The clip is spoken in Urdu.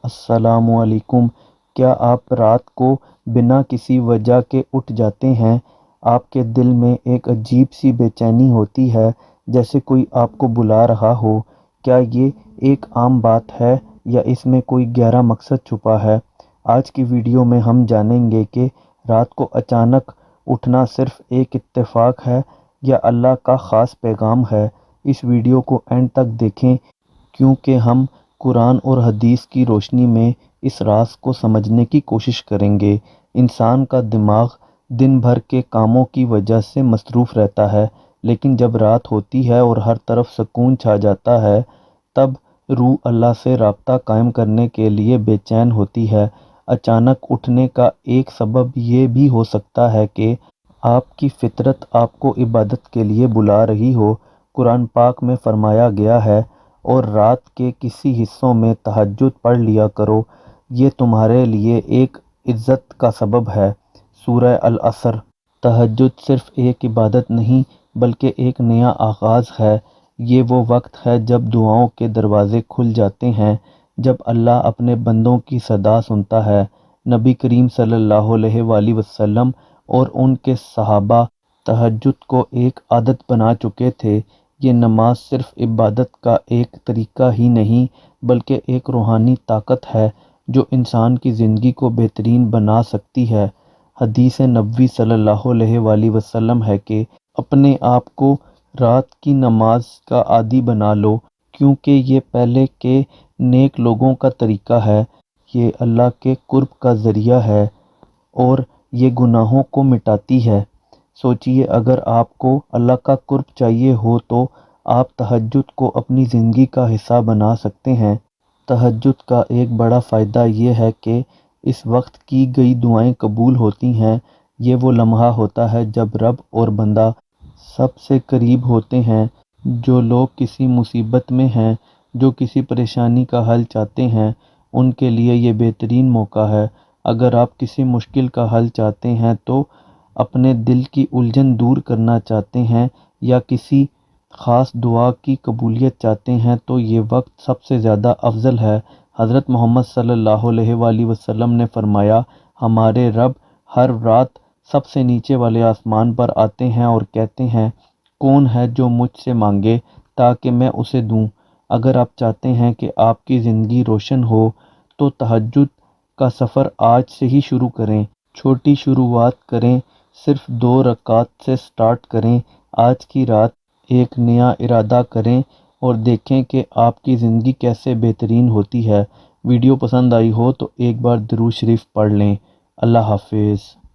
السلام علیکم۔ کیا آپ رات کو بنا کسی وجہ کے اٹھ جاتے ہیں؟ آپ کے دل میں ایک عجیب سی بے چینی ہوتی ہے، جیسے کوئی آپ کو بلا رہا ہو۔ کیا یہ ایک عام بات ہے یا اس میں کوئی گہرا مقصد چھپا ہے؟ آج کی ویڈیو میں ہم جانیں گے کہ رات کو اچانک اٹھنا صرف ایک اتفاق ہے یا اللہ کا خاص پیغام ہے۔ اس ویڈیو کو اینڈ تک دیکھیں کیونکہ ہم قرآن اور حدیث کی روشنی میں اس راز کو سمجھنے کی کوشش کریں گے۔ انسان کا دماغ دن بھر کے کاموں کی وجہ سے مصروف رہتا ہے، لیکن جب رات ہوتی ہے اور ہر طرف سکون چھا جاتا ہے، تب روح اللہ سے رابطہ قائم کرنے کے لیے بے چین ہوتی ہے۔ اچانک اٹھنے کا ایک سبب یہ بھی ہو سکتا ہے کہ آپ کی فطرت آپ کو عبادت کے لیے بلا رہی ہو۔ قرآن پاک میں فرمایا گیا ہے، اور رات کے کسی حصوں میں تہجد پڑھ لیا کرو، یہ تمہارے لیے ایک عزت کا سبب ہے۔ سورہ العصر۔ تہجد صرف ایک عبادت نہیں بلکہ ایک نیا آغاز ہے۔ یہ وہ وقت ہے جب دعاؤں کے دروازے کھل جاتے ہیں، جب اللہ اپنے بندوں کی صدا سنتا ہے۔ نبی کریم صلی اللہ علیہ وآلہ وسلم اور ان کے صحابہ تہجد کو ایک عادت بنا چکے تھے۔ یہ نماز صرف عبادت کا ایک طریقہ ہی نہیں بلکہ ایک روحانی طاقت ہے جو انسان کی زندگی کو بہترین بنا سکتی ہے۔ حدیث نبوی صلی اللہ علیہ وآلہ وسلم ہے کہ اپنے آپ کو رات کی نماز کا عادی بنا لو، کیونکہ یہ پہلے کے نیک لوگوں کا طریقہ ہے۔ یہ اللہ کے قرب کا ذریعہ ہے اور یہ گناہوں کو مٹاتی ہے۔ سوچئے، اگر آپ کو اللہ کا قرب چاہیے ہو تو آپ تہجد کو اپنی زندگی کا حصہ بنا سکتے ہیں۔ تہجد کا ایک بڑا فائدہ یہ ہے کہ اس وقت کی گئی دعائیں قبول ہوتی ہیں۔ یہ وہ لمحہ ہوتا ہے جب رب اور بندہ سب سے قریب ہوتے ہیں۔ جو لوگ کسی مصیبت میں ہیں، جو کسی پریشانی کا حل چاہتے ہیں، ان کے لیے یہ بہترین موقع ہے۔ اگر آپ کسی مشکل کا حل چاہتے ہیں تو اپنے دل کی الجھن دور کرنا چاہتے ہیں یا کسی خاص دعا کی قبولیت چاہتے ہیں تو یہ وقت سب سے زیادہ افضل ہے۔ حضرت محمد صلی اللہ علیہ وآلہ وسلم نے فرمایا، ہمارے رب ہر رات سب سے نیچے والے آسمان پر آتے ہیں اور کہتے ہیں، کون ہے جو مجھ سے مانگے تاکہ میں اسے دوں۔ اگر آپ چاہتے ہیں کہ آپ کی زندگی روشن ہو تو تہجد کا سفر آج سے ہی شروع کریں۔ چھوٹی شروعات کریں، صرف 2 رکعات سے سٹارٹ کریں۔ آج کی رات ایک نیا ارادہ کریں اور دیکھیں کہ آپ کی زندگی کیسے بہترین ہوتی ہے۔ ویڈیو پسند آئی ہو تو ایک بار درود شریف پڑھ لیں۔ اللہ حافظ۔